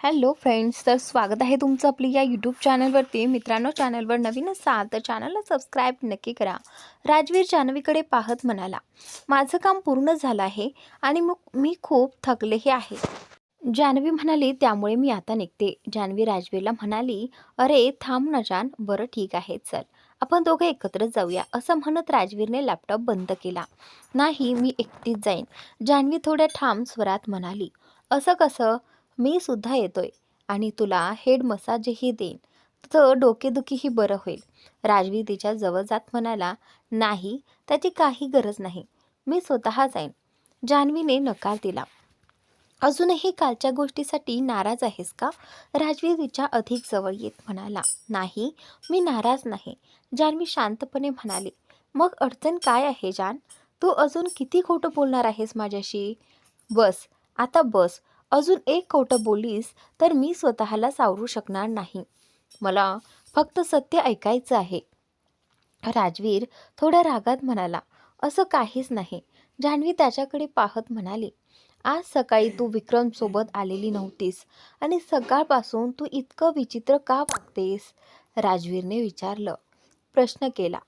Hello friends, तर स्वागत आहे तुमचं आपली या यूट्यूब चॅनलवरती. मित्रांनो, चॅनलवर नवीन असाल तर चॅनलला सबस्क्राईब नक्की करा. राजवीर जान्हवीकडे पाहत म्हणाला, माझं काम पूर्ण झालं आहे आणि मग मी खूप थकलेही आहे. जान्हवी म्हणाली, त्यामुळे मी आता निघते. जान्हवी राजवीरला म्हणाली, अरे थांब ना जान, बरं ठीक आहे चल, आपण दोघे एकत्र जाऊया. असं म्हणत राजवीरने लॅपटॉप बंद केला. नाही, मी एकटीच जाईन, जान्हवी थोड्या ठाम स्वरात म्हणाली. असं कसं? मी सुद्धा येतोय आणि तुला हेड मसाजही देईन, तुझं डोकेदुखीही बरं होईल. राजवीर तिच्या जवळ जात म्हणाला, नाही, त्याची काही गरज नाही, मी स्वतः जाईन. जान्हवीने नकार दिला. अजूनही कालच्या गोष्टीसाठी नाराज आहेस का? राजवीर तिच्या अधिक जवळ येत म्हणाला. नाही, मी नाराज नाही, जान्हवी शांतपणे म्हणाली. मग अडचण काय आहे जान? तू अजून किती खोटं बोलणार आहेस माझ्याशी? बस, आता बस. अजून एक खोटं बोललीस तर मी स्वतःला सावरू शकणार नाही. मला फक्त सत्य ऐकायचं आहे. राजवीर थोड्या रागात म्हणाला. असं काहीच नाही. जान्हवी त्याच्याकडे पाहत म्हणाली. आज सकाळी तू विक्रमसोबत आलेली नव्हतीस आणि सकाळपासून तू इतकं विचित्र का वागतेस? राजवीरने विचारलं. प्रश्न केला.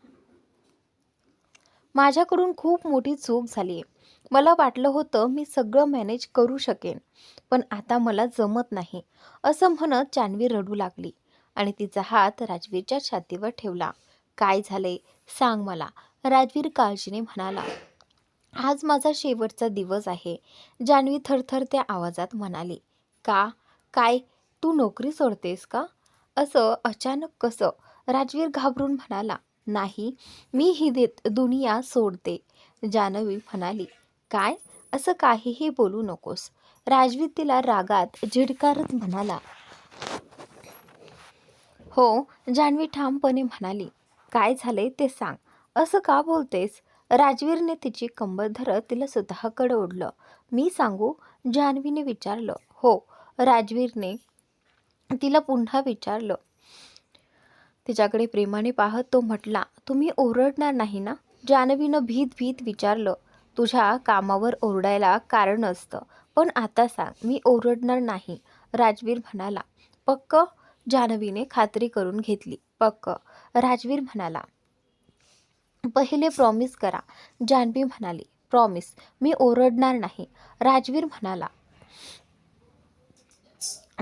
माझ्याकडून खूप मोठी चूक झाली आहे. मला वाटलं होतं मी सगळं मॅनेज करू शकेन, पण आता मला जमत नाही. असं म्हणत जान्हवी रडू लागली आणि तिचा हात राजवीरच्या छातीवर ठेवला. काय झाले सांग मला, राजवीर काळजीने म्हणाला. आज माझा शेवटचा दिवस आहे, जान्हवी थरथरत्या आवाजात म्हणाली. का? काय? तू नोकरी सोडतेस का? असं अचानक कसं? राजवीर घाबरून म्हणाला. नाही, मी ही दुनिया सोडते. जान्हवी म्हणाली. काय? असं काहीही बोलू नकोस. राजवीर तिला रागात झिडकारत म्हणाला. हो, जान्हवी ठामपणे म्हणाली. काय झाले ते सांग. असं का बोलतेस? राजवीरने तिची कंबर धरत तिला स्वतःकडे ओढलं. मी सांगू? जान्हवीने विचारलं. हो, राजवीरने तिला पुन्हा विचारलं. तिच्याकडे प्रेमाने पाहत तो म्हटला. तुम्ही ओरडणार नाही ना? जान्हवीनं भीत भीत विचारलं. तुझ्या कामावर ओरडायला कारण असतं, पण आता सांग, मी ओरडणार नाही, राजवीर म्हणाला. पक्क? जान्हवीने खात्री करून घेतली. पक्क, राजवीर म्हणाला. पहिले प्रॉमिस करा, जान्हवी म्हणाली. प्रॉमिस, मी ओरडणार नाही, राजवीर म्हणाला.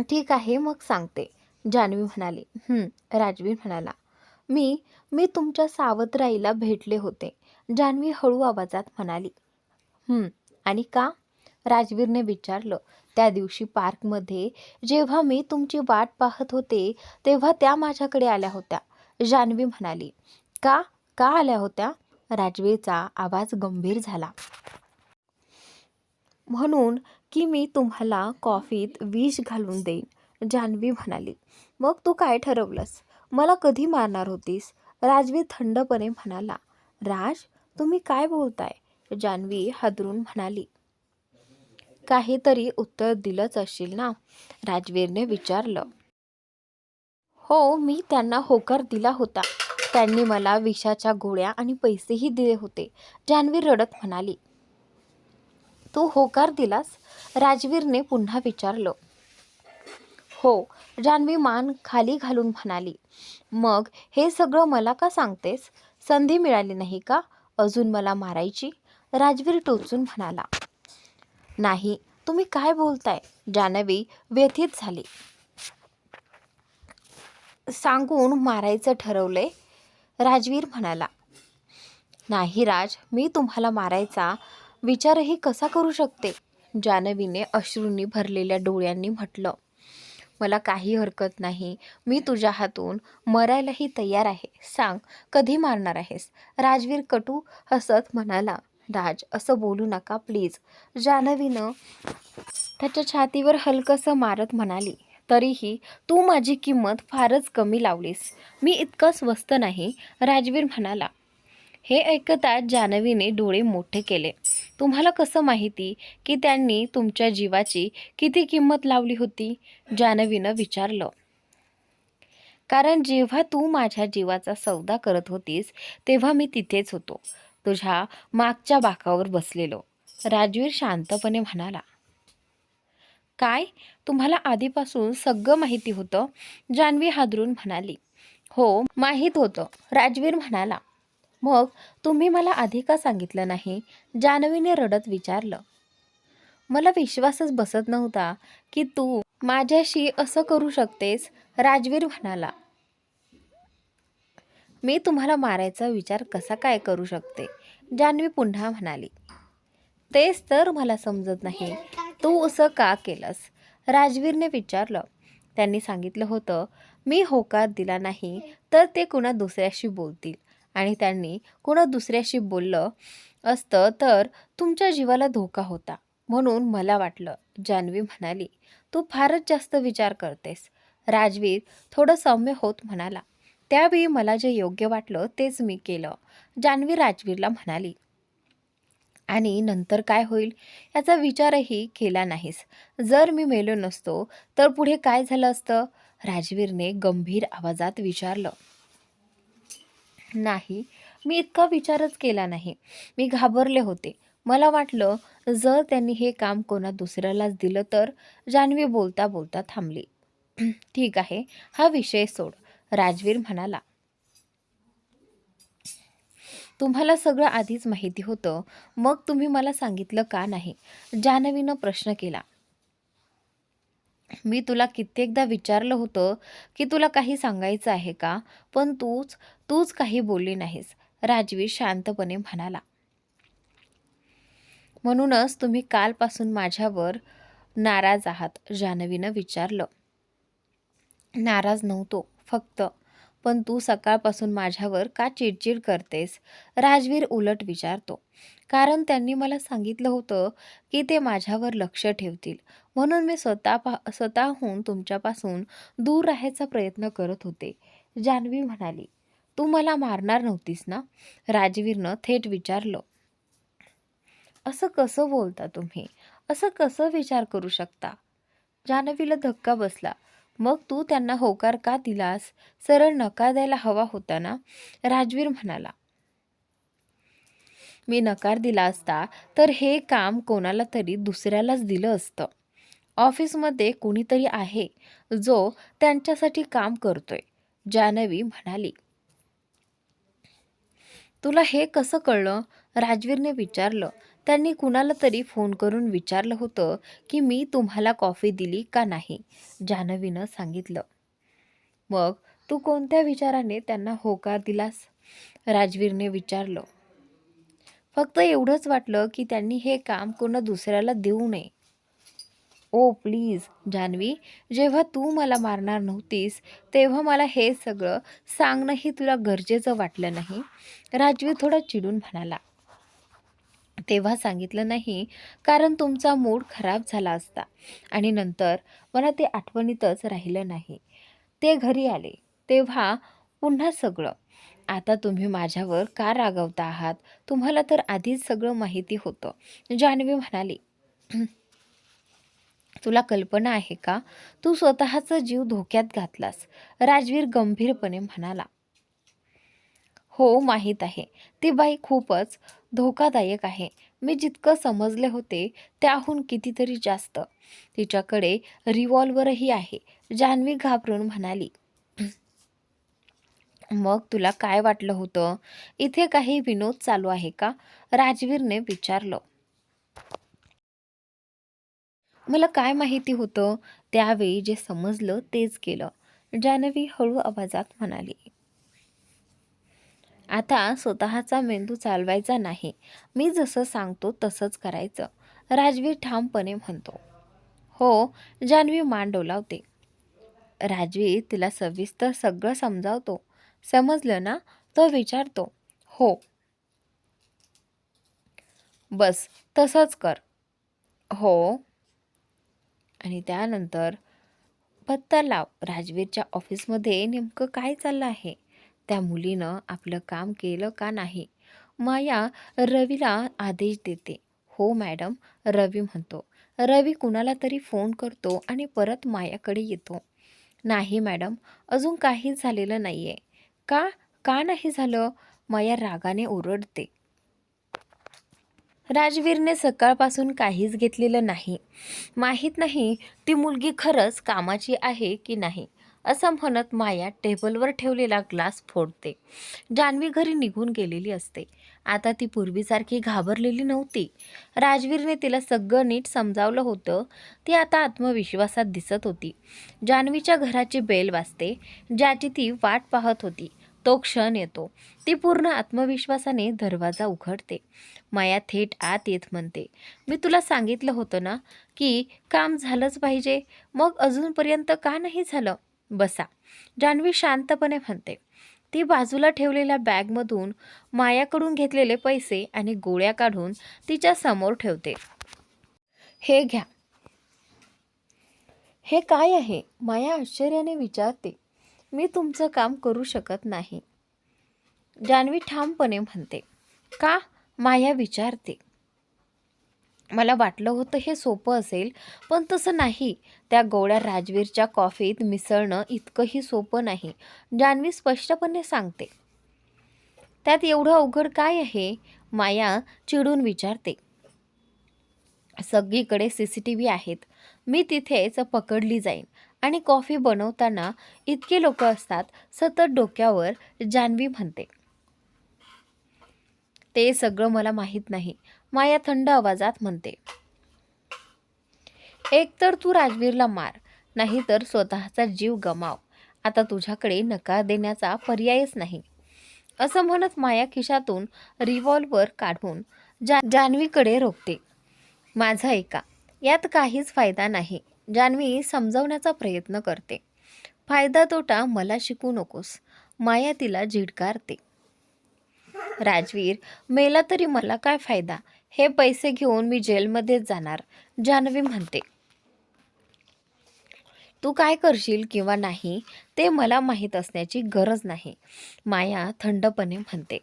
ठीक आहे, मग सांगते, जान्हवी म्हणाली. राजवीर म्हणाला. मी मी तुमच्या सावत्राईला भेटले होते, जान्हवी हळू आवाजात म्हणाली. आणि का? राजवीरने विचारलं. त्या दिवशी पार्कमध्ये जेव्हा मी तुमची वाट पाहत होते तेव्हा त्या माझ्याकडे आल्या होत्या, जान्हवी म्हणाली. का? का आल्या होत्या? राजवीरचा आवाज गंभीर झाला. म्हणून की मी तुम्हाला कॉफीत विष घालून देईन, जान्हवी म्हणाली. मग तू काय ठरवलंस? मला कधी मारणार होतीस? राजवीर थंडपणे म्हणाला. राज, तुम्ही काय बोलताय? जान्हवी हादरून म्हणाली. काहीतरी उत्तर दिलंच असशील ना? राजवीरने विचारलं. हो, मी त्यांना होकार दिला होता. त्यांनी मला विषाच्या गोळ्या आणि पैसेही दिले होते, जान्हवी रडत म्हणाली. तू होकार दिलास? राजवीरने पुन्हा विचारलं. हो, जान्हवी मान खाली घालून म्हणाली. मग हे सगळं मला का सांगतेस? संधी मिळाली नाही का अजून मला मारायची? राजवीर टोचून म्हणाला. नाही, तुम्ही काय बोलताय? जान्हवी व्यथित झाली. सांगून मारायचं ठरवलंय? राजवीर म्हणाला. नाही राज, मी तुम्हाला मारायचा विचारही कसा करू शकते? जान्हवीने अश्रूंनी भरलेल्या डोळ्यांनी म्हटलं. मला काही हरकत नाही, मी तुझ्या हातून मरायलाही तयार आहे. सांग, कधी मारणार आहेस? राजवीर कटू हसत म्हणाला. राज, असं बोलू नका प्लीज, जान्हवीनं त्याच्या छातीवर हलकंसं मारत म्हणाली. तरीही तू माझी किंमत फारच कमी लावलीस. मी इतका स्वस्त नाही, राजवीर म्हणाला. हे ऐकताच जान्हवीने डोळे मोठे केले. तुम्हाला कसं माहिती की त्यांनी तुमच्या जीवाची किती किंमत लावली होती? जान्हवीनं विचारलं. कारण जेव्हा तू माझ्या जीवाचा सौदा करत होतीस तेव्हा मी तिथेच होतो, तुझ्या मागच्या बाकावर बसलेलो, राजवीर शांतपणे म्हणाला. काय? तुम्हाला आधीपासून सगळं माहिती होतं? जान्हवी हादरून म्हणाली. हो, माहीत होतं, राजवीर म्हणाला. मग तुम्ही मला आधी का सांगितलं नाही? जान्हवीने रडत विचारलं. मला विश्वासच बसत नव्हता की तू माझ्याशी असं करू शकतेस, राजवीर म्हणाला. मी तुम्हाला मारायचा विचार कसा काय करू शकते? जान्हवी पुन्हा म्हणाली. तेच तर मला समजत नाही. तू असं का केलंस? राजवीरने विचारलं. त्यांनी सांगितलं होतं, मी होकार दिला नाही तर ते कुणा दुसऱ्याशी बोलतील आणि त्यांनी कुणा दुसऱ्याशी बोललं असतं तर तुमच्या जीवाला धोका होता. म्हणून मला वाटलं, जान्हवी म्हणाली. तू फारच जास्त विचार करतेस. राजवीर थोडं सौम्य होत म्हणाला. त्यावेळी मला जे योग्य वाटलं तेच मी केलं. जान्हवी राजवीरला म्हणाली. आणि नंतर काय होईल याचा विचारही केला नाहीस. जर मी मेलो नसतो तर पुढे काय झालं असतं? राजवीरने गंभीर आवाजात विचारलं. नाही, मी इतका विचारच केला नाही. मी घाबरले होते. मला वाटलं जर त्यांनी हे काम कोणा दुसऱ्यालाच दिलं तर. जान्हवी बोलता बोलता थांबली. ठीक आहे, हा विषय सोड, राजवीर म्हणाला. तुम्हाला सगळं आधीच माहिती होतं, मग तुम्ही मला सांगितलं का नाही? जान्हवीनं प्रश्न केला. मी तुला कित्येकदा विचारलं होतं की तुला काही सांगायचं आहे का? पण तूच काही बोलली नाहीस, राजवीर शांतपणे म्हणाला. म्हणूनच तुम्ही कालपासून माझ्यावर नाराज आहात, जान्हवीनं विचारलं. नाराज नव्हतो, फक्त. पण तू सकाळपासून माझ्यावर का चिडचिड करतेस? राजवीर उलट विचारतो. कारण त्यांनी मला सांगितलं होतं की ते माझ्यावर लक्ष ठेवतील. म्हणून मी स्वतःहून तुमच्यापासून दूर राहायचा प्रयत्न करत होते, जान्हवी म्हणाली. तू मला मारणार नव्हतीस ना? राजवीरनं थेट विचारलं. असं कसं बोलता तुम्ही? असं कसं विचार करू शकता? जान्हवीला धक्का बसला. मग तू त्यांना होकार का दिलास? सरळ नकार द्यायला हवा होता ना? राजवीर म्हणाला. मी नकार दिला असता तर हे काम कोणाला तरी दुसऱ्यालाच दिलं असतं. ऑफिसमध्ये कोणीतरी आहे जो त्यांच्यासाठी काम करतोय, जान्हवी म्हणाली. तुला हे कसं कळलं? राजवीरने विचारलं. त्यांनी कुणाला तरी फोन करून विचारलं होतं की मी तुम्हाला कॉफी दिली का नाही, जान्हवीनं सांगितलं. मग तू कोणत्या विचाराने त्यांना होकार दिलास? राजवीरने विचारलं. फक्त एवढंच वाटलं की त्यांनी हे काम कोणा दुसऱ्याला देऊ नये. ओ प्लीज जान्हवी, जेव्हा तू मला मारणार नव्हतीस तेव्हा मला हे सगळं सांगणंही तुला गरजेचं वाटलं नाही, राजवीर थोडा चिडून म्हणाला. तेव्हा सांगितलं नाही कारण तुमचा मूड खराब झाला असता आणि नंतर मला ते आठवणीतच राहिलं नाही. ते घरी आले तेव्हा पुन्हा सगळं. आता तुम्ही माझ्यावर का रागवता आहात? तुम्हाला तर आधीच सगळं माहिती होतं, जान्हवी म्हणाली. तुला कल्पना आहे का? तू स्वतःचा जीव धोक्यात घातलास, राजवीर गंभीरपणे म्हणाला. हो, माहीत आहे. ती बाई खूपच धोकादायक आहे. मी जितकं समजले होते त्याहून कितीतरी जास्त. तिच्याकडे रिव्हॉल्वरही आहे, जान्हवी घाबरून म्हणाली. मग तुला काय वाटलं होतं? इथे काही विनोद चालू आहे का? राजवीरने विचारलं. मला काय माहिती होतं? त्यावेळी जे समजलं तेच केलं, जान्हवी हळू आवाजात म्हणाली. आता स्वतःचा मेंदू चालवायचा नाही. मी जसं सांगतो तसंच करायचं, राजवीर ठामपणे म्हणतो. हो, जान्हवी मान डोलावते. राजवीर तिला सविस्तर सगळं समजावतो. समजलं ना? तो विचारतो. हो. बस तसंच कर. हो. आणि त्यानंतर पत्ता लाव. राजवीरच्या ऑफिसमध्ये नेमकं काय चाललं आहे? त्या मुलीनं आपलं काम केलं का नाही? माया रवीला आदेश देते. हो मॅडम, रवी म्हणतो. रवी कुणाला तरी फोन करतो आणि परत मायाकडे येतो. नाही मॅडम, अजून काहीच झालेलं नाहीये. का? का नाही झालं? माया रागाने ओरडते. राजवीरने सकाळपासून काहीच घेतलेलं नाही. माहीत नाही ती मुलगी खरंच कामाची आहे की नाही असं म्हणत माया टेबलवर ठेवलेला ग्लास फोडते. जान्हवी घरी निघून गेलेली असते. आता ती पूर्वीसारखी घाबरलेली नव्हती. राजवीरने तिला सगळं नीट समजावलं होतं. ती आता आत्मविश्वासात दिसत होती. जान्हवीच्या घराची बेल वाजते, ज्याची ती वाट पाहत होती. तो क्षण येतो. ती पूर्ण आत्मविश्वासाने दरवाजा उघडते. माया थेट आत येत म्हणते, मी तुला सांगितलं होतं ना की काम झालंच पाहिजे, मग अजूनपर्यंत का नाही झालं? बसा, जान्हवी शांतपणे म्हणते. ती बाजूला ठेवलेल्या बॅगमधून मायाकडून घेतलेले पैसे आणि गोळ्या काढून तिच्या समोर ठेवते. हे घ्या. हे काय आहे? माया आश्चर्याने विचारते. मी तुमचं काम करू शकत नाही, जान्हवी ठामपणे म्हणते. का? माया विचारते. मला वाटलं होतं हे सोपं असेल, पण तसं नाही. त्या गोळ्या राजवीरच्या कॉफीत मिसळणं इतकंही सोपं नाही, जान्हवी स्पष्टपणे सांगते. त्यात एवढं अवघड काय आहे? माया चिडून विचारते. सगळीकडे CCTV आहेत. मी तिथेच पकडली जाईन आणि कॉफी बनवताना इतके लोक असतात सतत डोक्यावर, जान्हवी म्हणते. ते सगळं मला माहीत नाही, माया थंड आवाजात म्हणते. एक तर तू राजवीरला मार, नाही तर स्वतःचा जीव गमाव. आता तुझ्याकडे नकार देण्याचा पर्यायच नाही. असं म्हणत माया खिशातून रिव्हॉल्वर काढून जान्हवीकडे रोखते. माझं ऐका, यात काहीच फायदा नाही, जान्हवी समजावण्याचा प्रयत्न करते. फायदा तोटा मला शिकू नकोस, माया तिला झिडकारते. राजवीर मेला तरी मला काय फायदा? हे पैसे घेऊन मी जेलमध्ये जाणार, जान्हवी म्हणते. तू काय करशील किंवा नाही ते मला माहीत असण्याची गरज नाही, माया थंडपणे म्हणते.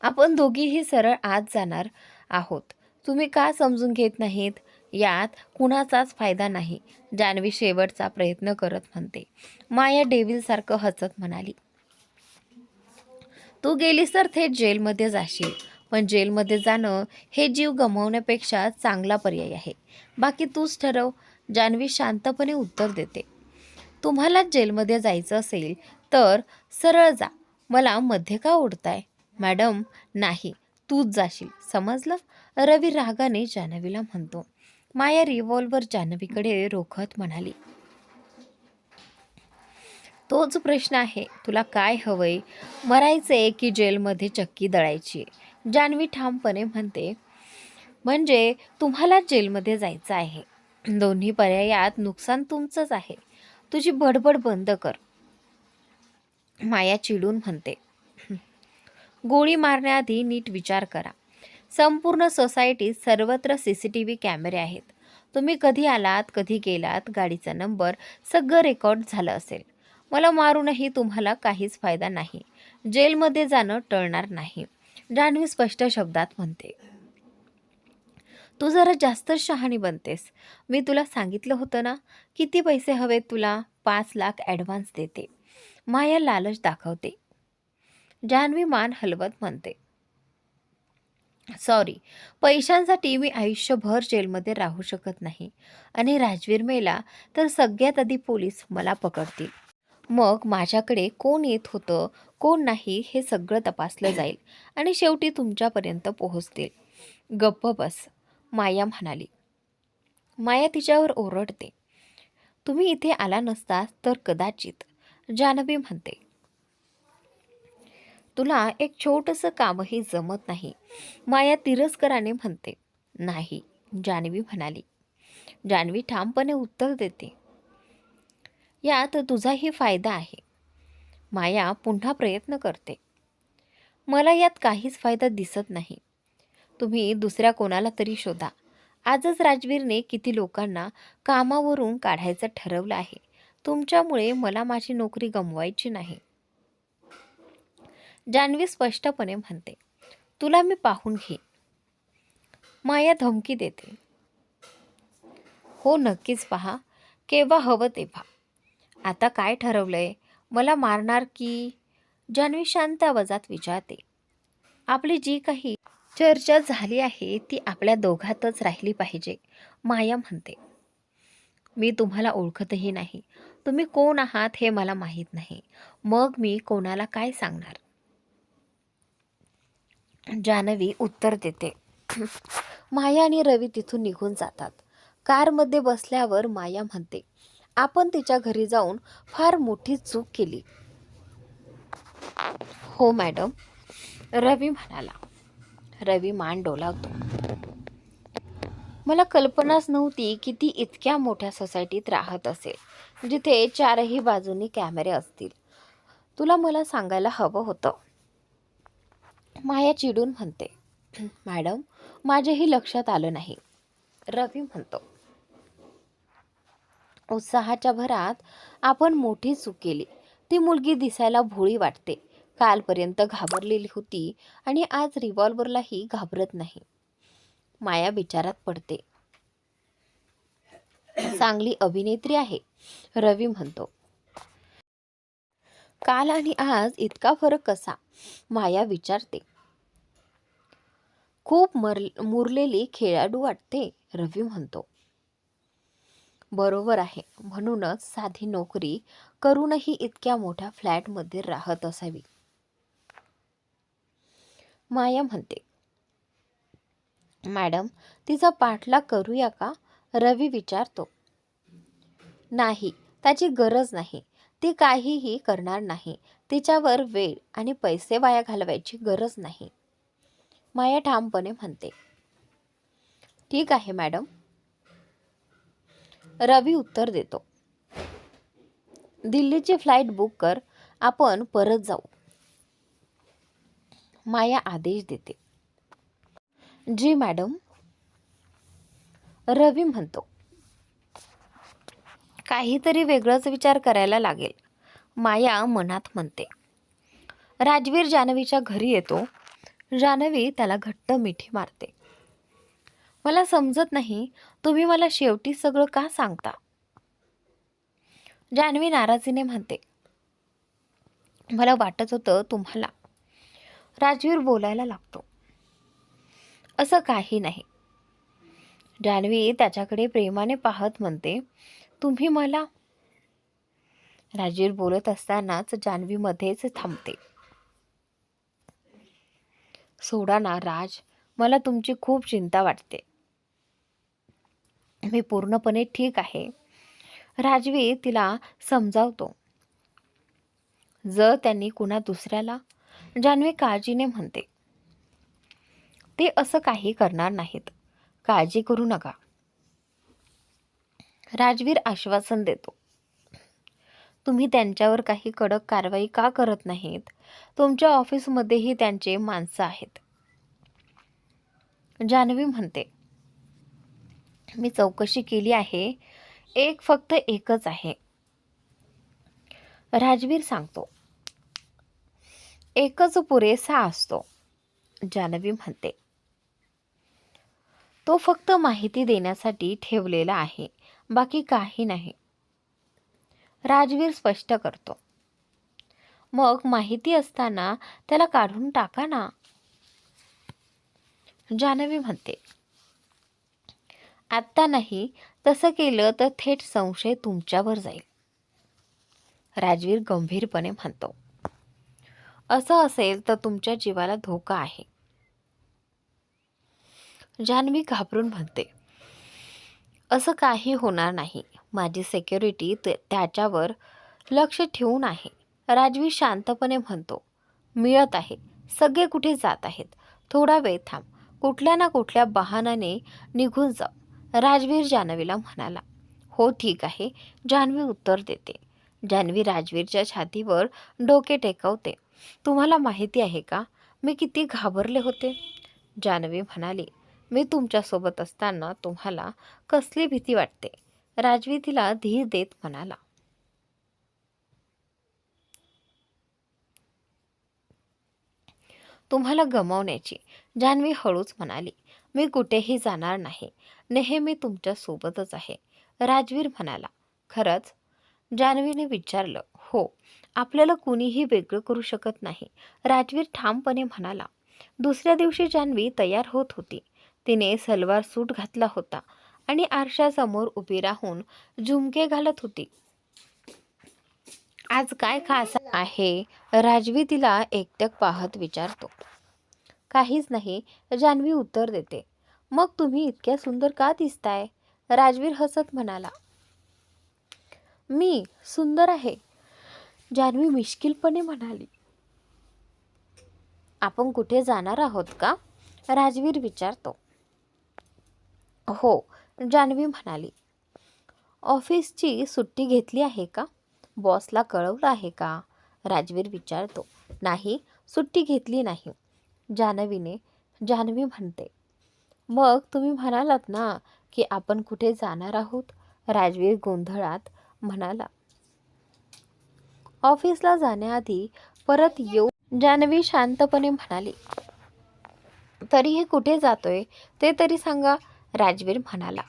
आपण दोघीही सरळ आत जाणार आहोत. तुम्ही का समजून घेत नाहीत? यात कुणाचाच फायदा नाही, जान्हवी शेवटचा प्रयत्न करत म्हणते. माया डेव्हिलसारखं हसत म्हणाली. तू गेलीस तर थेट जेलमध्ये जाशील, पण जेलमध्ये जाणं हे जीव गमावण्यापेक्षा चांगला पर्याय आहे. बाकी तूच ठरव, जान्हवी शांतपणे उत्तर देते. तुम्हाला जेलमध्ये जायचं असेल तर सरळ जा, मला मध्ये का ओढताय? मॅडम नाही, तूच जाशील, समजलं? रवी रागाने जान्हवीला म्हणतो. माया रिव्हॉल्वर जान्हवीकडे रोखत म्हणाली. तोच प्रश्न आहे, तुला काय हवंय? मरायचंय की जेलमध्ये चक्की दळायची? जान्हवी ठामपणे म्हणते. म्हणजे तुम्हाला जेलमध्ये जायचं आहे. दोन्ही पर्यायात नुकसान तुमचंच आहे. तुझी बडबड बंद कर, माया चिडून म्हणते. गोळी मारण्याआधी नीट विचार करा. संपूर्ण सोसायटीत सर्वत्र CCTV कॅमेरे आहेत. तुम्ही कधी आलात, कधी गेलात, गाडीचा नंबर सगळं रेकॉर्ड झालं असेल. मला मारूनही तुम्हाला काहीच फायदा नाही. जेलमध्ये जाणं टळणार नाही, जान्हवी स्पष्ट शब्दात म्हणते. तू जरा जास्त शहाणी बनतेस. मी तुला सांगितलं होतं ना, किती पैसे हवेत तुला? 5 लाख ॲडव्हान्स देते, माया लालच दाखवते. जान्हवी मान हलवत म्हणते. सॉरी, पैशांसाठी मी आयुष्यभर जेलमध्ये राहू शकत नाही. आणि राजवीर मेला तर सगळ्यात आधी पोलीस मला पकडतील. मग माझ्याकडे कोण येत होतं, कोण नाही हे सगळं तपासलं जाईल आणि शेवटी तुमच्यापर्यंत पोहोचतील. गप्प बस, माया म्हणाली. माया तिच्यावर ओरडते. तुम्ही इथे आला नसता तर कदाचित, जान्हवी म्हणते. तुला एक छोटंसं कामही जमत नाही, माया तिरस्कराने म्हणते. नाही, जान्हवी म्हणाली. जान्हवी ठामपणे उत्तर देते. यात तुझाही फायदा आहे, माया पुन्हा प्रयत्न करते. मला यात काहीच फायदा दिसत नाही. तुम्ही दुसऱ्या कोणाला तरी शोधा. आजच राजवीरने किती लोकांना कामावरून काढायचं ठरवलं आहे. तुमच्यामुळे मला माझी नोकरी गमवायची नाही, जान्हवी स्पष्टपणे म्हणते. तुला मी पाहून घे, माया धमकी देते. हो नक्कीच पहा, केव्हा हवं तेव्हा. आता काय ठरवलंय? मला मारणार की? जान्हवी शांत आवाजात विचारते. आपली जी काही चर्चा झाली आहे ती आपल्या दोघातच राहिली पाहिजे, माया म्हणते. मी तुम्हाला ओळखतही नाही. तुम्ही कोण आहात हे मला माहीत नाही. मग मी कोणाला काय सांगणार? जान्हवी उत्तर देते. माया आणि रवी तिथून निघून जातात. कारमध्ये बसल्यावर माया म्हणते, आपण तिच्या घरी जाऊन फार मोठी चूक केली. हो मॅडम, रवी म्हणाला. रवी मान डोलावतो. मला कल्पनाच नव्हती की ती इतक्या मोठ्या सोसायटीत राहत असेल, जिथे चारही बाजूनी कॅमेरे असतील. तुला मला सांगायला हवं होतं. माया चिडून म्हणते. मॅडम, माझ्याही लक्षात आलं नाही, रवी म्हणतो. उत्साहाच्या भरात आपण मोठी चूक केली. ती मुलगी दिसायला भोळी वाटते. कालपर्यंत घाबरलेली होती आणि आज रिव्हॉल्वरलाही घाबरत नाही. माया विचारात पडते. चांगली अभिनेत्री आहे, रवी म्हणतो. काल आणि आज इतका फरक कसा? माया विचारते. खूप मुरलेली खेळाडू वाटते, रवी म्हणतो. बरोबर आहे, म्हणूनच साधी नोकरी करूनही इतक्या मोठ्या फ्लॅटमध्ये राहत असावी, माया म्हणते. मॅडम, तिचा पाठलाग करूया का? रवी विचारतो. नाही, त्याची गरज नाही. ती काहीही करणार नाही. तिच्यावर वेळ आणि पैसे वाया घालवायची गरज नाही, माया ठामपणे म्हणते. ठीक आहे मॅडम, रवी उत्तर देतो. दिल्लीची फ्लाईट बुक कर, आपण परत जाऊ, माया आदेश देते. जी मॅडम, रवी म्हणतो. काहीतरी वेगळाच विचार करायला लागेल, माया मनात म्हणते. राजवीर जान्हवीच्या घरी येतो. जान्हवी त्याला घट्ट मिठी मारते. मला समजत नाही, तुम्ही मला शेवटी सगळं का सांगता? जान्हवी नाराजीने म्हणते. मला वाटत होतं तुम्हाला. राजवीर बोलायला लागतो. असं काही नाही. जान्हवी त्याच्याकडे प्रेमाने पाहत म्हणते, तुम्ही मला. राजवीर बोलत असतानाच जान्हवी मध्येच थांबते. सोडा ना राज, मला तुमची खूप चिंता वाटते. मी पूर्णपणे ठीक आहे, राजवीर तिला समजावतो. जर त्यांनी कुणा दुसऱ्याला, जान्हवी काळजीने म्हणते. ते असं काही करणार नाहीत, काळजी करू नका, राजवीर आश्वासन देतो. तुम्ही त्यांच्यावर काही कडक कारवाई का करत नाहीत? तुमच्या ऑफिसमध्येही त्यांचे माणसं आहेत, जान्हवी म्हणते. मी चौकशी केली आहे, फक्त एकच आहे, राजवीर सांगतो. एकच पुरेसा असतो, जान्हवी म्हणते. तो फक्त माहिती देण्यासाठी ठेवलेला आहे, बाकी काही नाही, राजवीर स्पष्ट करतो. मग माहिती असताना त्याला काढून टाका ना, जान्हवी म्हणते. आत्ता नाही, तसं केलं तर थेट संशय तुमच्यावर जाईल, राजवीर गंभीरपणे म्हणतो. असं असेल तर तुमच्या जीवाला धोका आहे, जान्हवी घाबरून म्हणते. असं काही होणार नाही, माझी सिक्युरिटी त्याच्यावर लक्ष ठेवून आहे, राजवीर शांतपणे म्हणतो. मिळत आहे, सगळे कुठे जात आहेत, थोडा वेळ थांब, कुठल्या ना कुठल्या बहाण्याने निघून जाऊ, राजवीर जान्हवीला म्हणाला. हो ठीक आहे, जान्हवी उत्तर देते. जान्हवी राजवीरच्या छातीवर डोके टेकवते. तुम्हाला माहिती आहे का, मी किती घाबरले होते, जान्हवी म्हणाली. मी तुमच्यासोबत असताना तुम्हाला कसली भीती वाटते, राजवीर तिला धीर देत म्हणाला. तुम्हाला गमावण्याची, जान्हवी हळूच म्हणाली. मी कुठेही जाणार नाही, नेहमी तुमच्या सोबतच आहे, राजवीर म्हणाला. खरंच, जान्हवीने विचारलं. हो, आपल्याला कुणीही वेगळं करू शकत नाही, राजवीर ठामपणे म्हणाला. दुसऱ्या दिवशी जान्हवी तयार होत होती. तिने सलवार सूट घातला होता आणि आरशासमोर उभी राहून झुमके घालत होती. आज काय खास आहे? राजवी तिला एकटक पाहत विचारतो. काहीच नाही, जान्हवी उत्तर देते. मग तुम्ही इतक्या सुंदर का दिसताय? राजवीर हसत म्हणाला. मी सुंदर आहे, जान्हवी मिश्किलपणे म्हणाली. आपण कुठे जाणार आहोत का? राजवीर विचारतो. हो, जान्हवी म्हणाली. ऑफिसची सुट्टी घेतली आहे का? बॉसला कळवलं आहे का? राजवीर विचारतो. नाही, सुट्टी घेतली नाही, जान्हवी म्हणते. मग तुम्ही म्हणालात ना की आपण कुठे जाणार आहोत? राजवीर गोंधळात म्हणाला. ऑफिसला जाण्याआधी परत येऊ, जान्हवी शांतपणे म्हणाली. तरी हे कुठे जातोय ते तरी सांगा, राजवीर म्हणाला.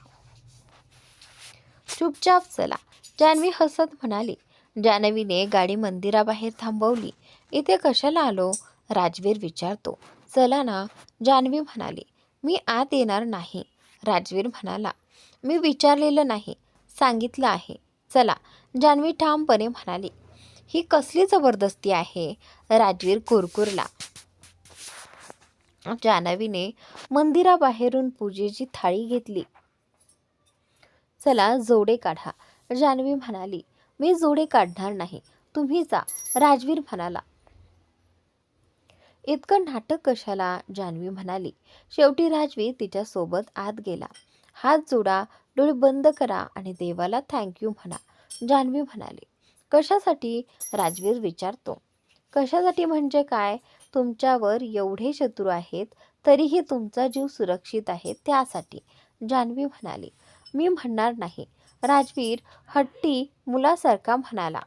चुपचाप चला, जान्हवी हसत म्हणाली. जान्हवीने गाडी मंदिराबाहेर थांबवली. इथे कशाला आलो? राजवीर विचारतो. चला ना, जान्हवी म्हणाली. मी आत येणार नाही, राजवीर म्हणाला. मी विचारलेलं नाही, सांगितलं आहे. चला, जान्हवी ठामपणे म्हणाली. ही कसली जबरदस्ती आहे? राजवीर कुरकुरला. जान्हवीने मंदिराबाहेरून पूजेची थाळी घेतली. चला जोडे काढा, जान्हवी म्हणाली. मी जोडे काढणार नाही, तुम्ही जा, राजवीर म्हणाला. इतकं नाटक कशाला? जान्हवी म्हणाली. शेवटी राजवीर तिच्यासोबत आत गेला. हात जोडा, डोळे बंद करा आणि देवाला थँक्यू म्हणा, जान्हवी म्हणाली. कशासाठी? राजवीर विचारतो. कशासाठी म्हणजे काय? तुमच्यावर एवढे शत्रू आहेत तरीही तुमचा जीव सुरक्षित आहे त्यासाठी, जान्हवी म्हणाली. मी म्हणणार नाही, राजवीर हट्टी मुलासारखा म्हणाला.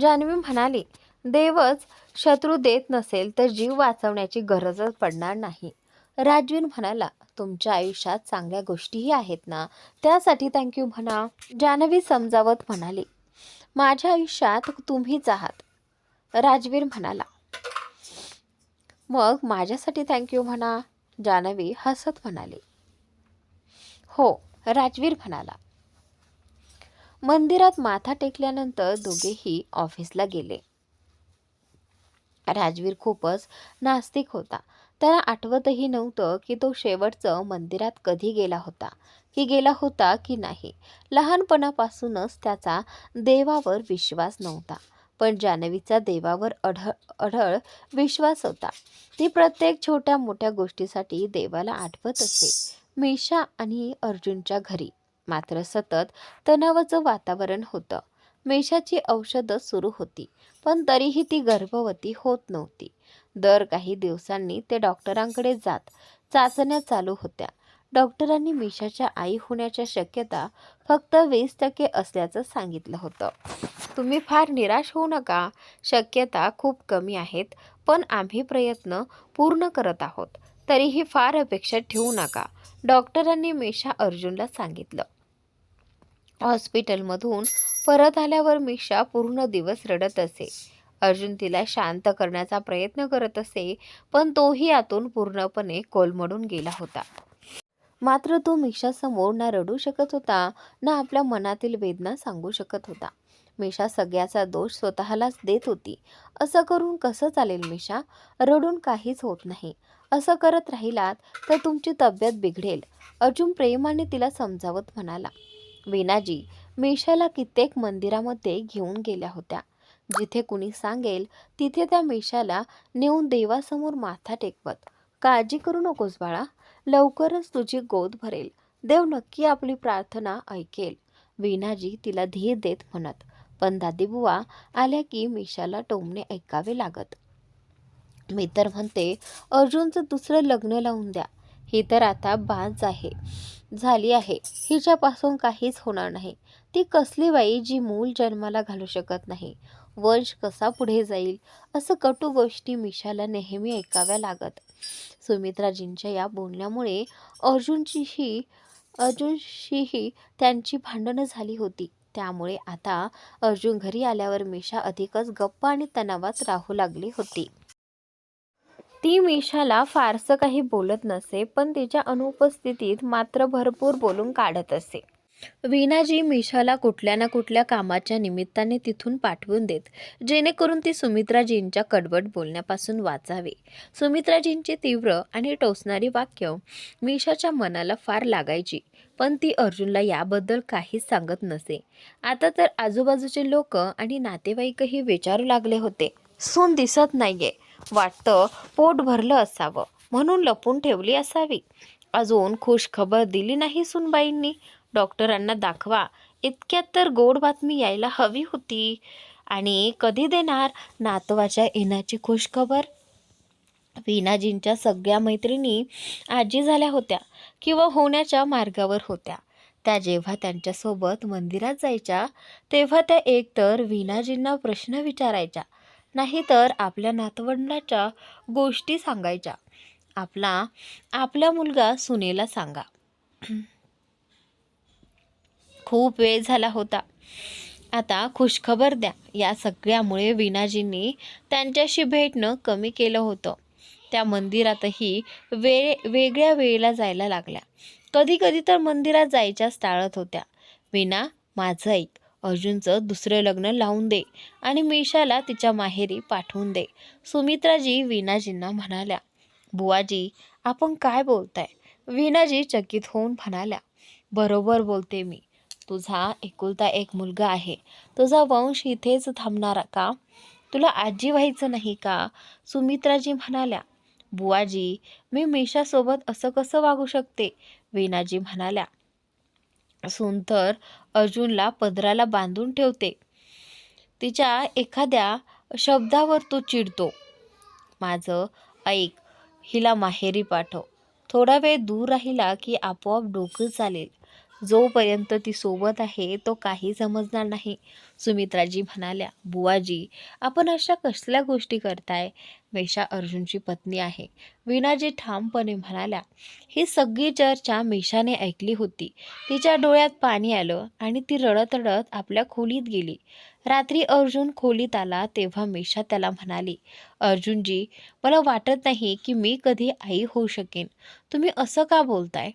जान्हवी म्हणाली. देवच शत्रू देत नसेल तर जीव वाचवण्याची गरजच पडणार नाही. राजवीर म्हणाला. तुमच्या आयुष्यात चांगल्या गोष्टीही आहेत ना, त्यासाठी थँक्यू म्हणा, जान्हवी समजावत म्हणाली. माझ्या आयुष्यात तुम्हीच आहात, राजवीर म्हणाला. मग माझ्यासाठी थँक्यू म्हणा, जान्हवी हसत म्हणाली. हो, राजवीर म्हणाला. मंदिरात माथा टेकल्यानंतर दोघेही ऑफिसला गेले. राजवीर खूपच नास्तिक होता. त्याला आठवतही नव्हतं की तो शेवटचं मंदिरात कधी गेला होता की नाही. लहानपणापासूनच त्याचा देवावर विश्वास नव्हता, पण जान्हवीचा देवावर अढळ विश्वास होता. ती प्रत्येक छोट्या मोठ्या गोष्टीसाठी देवाला आठवत असे. मीशा आणि अर्जुनच्या घरी मात्र सतत तणावाचं वातावरण होतं. मीशाची औषधं सुरू होती, पण तरीही ती गर्भवती होत नव्हती. दर काही दिवसांनी ते डॉक्टरांकडे जात चाचण्या चालू होत्या. डॉक्टरांनी मीशाच्या आई होण्याच्या शक्यता फक्त 20% असल्याचं सांगितलं होतं. तुम्ही फार निराश होऊ नका, शक्यता खूप कमी आहेत, पण आम्ही प्रयत्न पूर्ण करत आहोत. तरीही फार अपेक्षा ठेवू नका, डॉक्टरांनी मीशा अर्जुनला सांगितलं. हॉस्पिटलमधून परत आल्यावर मीशा पूर्ण दिवस रडत असे. अर्जुन तिला शांत करण्याचा प्रयत्न करत असे, पण तोही आतून पूर्णपणे कोलमडून गेला होता. मात्र तो मीशासमोर ना रडू शकत होता, ना आपल्या मनातील वेदना सांगू शकत होता. मीशा सगळ्याचा दोष स्वतःलाच देत होती. असं करून कसं चालेल मीशा? रडून काहीच होत नाही. असं करत राहिलात तर तुमची तब्येत बिघडेल, अर्जुन प्रेमाने तिला समजावत म्हणाला. वीणाजी मीशाला कित्येक मंदिरामध्ये घेऊन गेल्या होत्या. जिथे कुणी सांगेल तिथे त्या मीशाला नेऊन देवासमोर माथा टेकवत. काळजी करू नकोस बाळा, लवकरच तुझी गोद भरेल. देव नक्की आपली प्रार्थना ऐकेल, वीणाजी तिला धीर देत म्हणत. पण दादीबुवा आल्या की मीशाला टोमणे ऐकावे लागत. मी तर म्हणते अर्जुनचं दुसरं लग्न लावून द्या. ही तर आता बाज झाली आहे, हिच्यापासून काहीच होणार नाही. ती कसली बाई जी मूल जन्माला घालू शकत नाही, वंश कसा पुढे जाईल, असं कटू गोष्टी मीशाला नेहमी ऐकाव्या लागत. सुमित्राजींच्या या बोलण्यामुळे अर्जुनशीही त्यांची भांडणं झाली होती. त्यामुळे आता अर्जुन घरी आल्यावर मीशा अधिकच गप्प आणि तणावात राहू लागली होती. ती मीशाला फारसं काही बोलत नसे, पण तिच्या अनुपस्थितीत मात्र भरपूर बोलून काढत असे. वीणाजी मीशाला कुठल्या ना कुठल्या कामाच्या निमित्ताने तिथून पाठवून देत, जेणेकरून ती सुमित्राजींच्या कडवट बोलण्यापासून वाचावे. सुमित्राजींची तीव्र आणि टोचणारी वाक्य मीशाच्या मनाला फार लागायची, पण ती अर्जुनला याबद्दल काहीच सांगत नसे. आता तर आजूबाजूचे लोक आणि नातेवाईकही विचारू लागले होते, सून दिसत नाहीये, वाटतं पोट भरलं असावं म्हणून लपून ठेवली असावी. अजून खुश खबर दिली नाही सुनबाईंनी. डॉक्टरांना दाखवा इतक्यात तर गोड बातमी यायला हवी होती. आणि कधी देणार नातवाच्या येण्याची खुश खबर? वीणाजींच्या सगळ्या मैत्रिणी आजी झाल्या होत्या किंवा होण्याच्या मार्गावर होत्या. त्या जेव्हा त्यांच्यासोबत मंदिरात जायच्या तेव्हा त्या एकतर वीणाजींना प्रश्न विचारायच्या, नाहीतर आपल्या नातवंडाच्या गोष्टी सांगायच्या. आपला मुलगा सुनेला सांगा. खूप वेळ झाला होता, आता खुशखबर द्या. या सगळ्यामुळे वीणाजींनी त्यांच्याशी भेटणं कमी केलं होतं. त्या मंदिरातही वेगळ्या वेळेला जायला लागल्या. कधी कधी तर मंदिरात जायच्याच टाळत होत्या. वीणा, माझं ऐक, अर्जुनचं दुसरं लग्न लावून दे आणि मीशाला तिच्या माहेरी पाठवून दे, सुमित्राजी वीणाजींना म्हणाल्या. बुवाजी, आपण काय बोलताय? वीणाजी चकित होऊन म्हणाल्या. बरोबर बोलते मी. तुझा एकुलता एक मुलगा आहे. तुझा वंश इथेच थांबणार का? तुला आजी व्हायचं नाही का? सुमित्राजी म्हणाल्या. बुवाजी, मी मीशासोबत असं कसं वागू शकते? वीणाजी म्हणाल्या. सून तर अर्जुनला पदराला बांधून ठेवते, तिच्या एखाद्या शब्दावर तो चिडतो. माझं ऐक, हिला माहेरी पाठव. थोडा वेळ दूर राहिला की आपोआप डोकं चालेल. जोपर्यंत ती सोबत आहे तो काही समजणार नाही. सुमित्राजी म्हणाल्या. बुवाजी, आपण अशा कसल्या गोष्टी करताय? मीशा अर्जुनची पत्नी आहे, वीणाजी ठामपणे म्हणाल्या. ही सगळी चर्चा मीशाने ऐकली होती. तिच्या डोळ्यात पाणी आलं आणि ती रडत रडत आपल्या खोलीत गेली. रात्री अर्जुन खोलीत आला तेव्हा मीशा त्याला म्हणाली. अर्जुनजी, मला वाटत नाही की मी कधी आई होऊ शकेन. तुम्ही असं का बोलताय?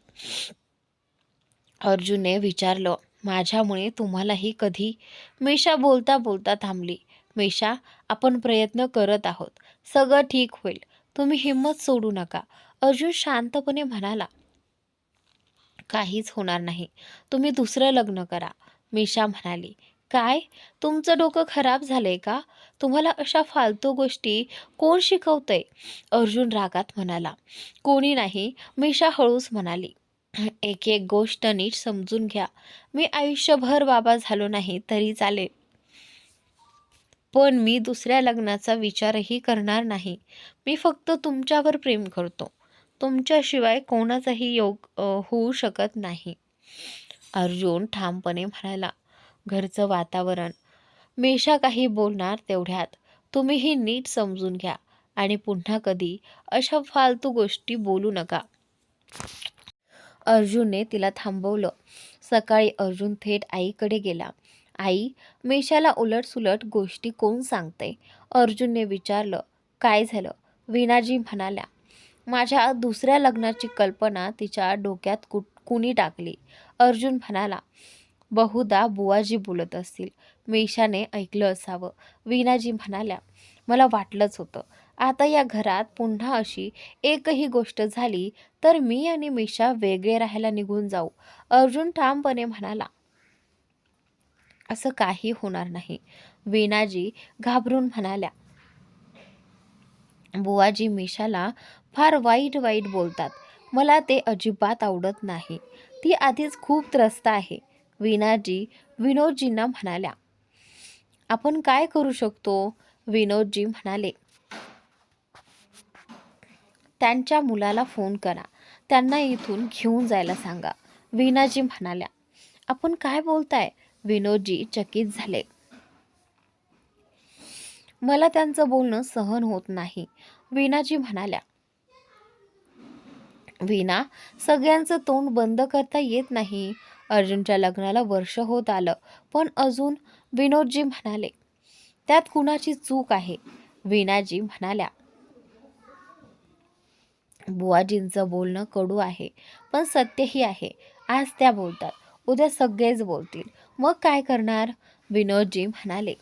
अर्जुनने विचारलं. माझ्यामुळे तुम्हालाही कधी? मीशा बोलता बोलता थांबली. मीशा, आपण प्रयत्न करत आहोत, सगळं ठीक होईल, तुम्ही हिंमत सोडू नका. अर्जुन शांतपणे म्हणाला. काहीच होणार नाही, तुम्ही दुसरं लग्न करा. मीशा म्हणाली. काय, तुमचं डोकं खराब झालंय का? तुम्हाला अशा फालतू गोष्टी कोण शिकवतंय? अर्जुन रागात म्हणाला. कोणी नाही, मीशा हळूच म्हणाली. एक एक गोष्ट नीट समजून घ्या. मी आयुष्यभर बाबा झालो नाही तरी चालेल, पण मी दुसऱ्या लग्नाचा विचारही करणार नाही. मी फक्त तुमच्यावर प्रेम करतो. तुमच्याशिवाय कोणाचाही योग होऊ शकत नाही. अर्जुन ठामपणे म्हणाला. घरचं वातावरण. मीशा काही बोलणार तेवढ्यात. तुम्हीही नीट समजून घ्या आणि पुन्हा कधी अशा फालतू गोष्टी बोलू नका. अर्जुनने तिला थांबवलं. सकाळी अर्जुन थेट आईकडे गेला. आई, मीशाला उलटसुलट गोष्टी कोण सांगते? अर्जुनने विचारलं. काय झालं? वीणाजी म्हणाल्या. माझ्या दुसऱ्या लग्नाची कल्पना तिच्या डोक्यात कुणी टाकली. अर्जुन म्हणाला. बहुधा बुवाजी बोलत असतील. मीशाने ऐकलं असावं. वीणाजी म्हणाल्या. मला वाटलंच होतं. आता या घरात पुन्हा अशी एकही गोष्ट झाली तर मी आणि मीशा वेगळे राहायला निघून जाऊ. अर्जुन ठामपणे म्हणाला. असं काही होणार नाही. वीणाजी घाबरून म्हणाल्या. बुवाजी मीशाला फार वाईट वाईट बोलतात. मला ते अजिबात आवडत नाही. ती आधीच खूप त्रस्त आहे. वीणाजी विनोदजींना म्हणाल्या. आपण काय करू शकतो? विनोदजी म्हणाले. त्यांच्या मुलाला फोन करा, त्यांना इथून घेऊन जायला सांगा. वीणाजी म्हणाल्या. आपण काय बोलताय? विनोदजी चकित झाले. मला त्यांचं बोलणं सहन होत नाही. वीणाजी म्हणाल्या. वीणा, सगळ्यांचं तोंड बंद करता येत नाही. अर्जुनच्या लग्नाला वर्ष होत आलं, पण अजून. विनोदजी म्हणाले. त्यात कुणाची चूक आहे? वीणाजी म्हणाल्या. बुवाजींचं बोलणं कडू आहे, पण सत्यही आहे. आज त्या बोलतात, उद्या सगळेच बोलतील, मग काय करणार? विनोदजी म्हणाले.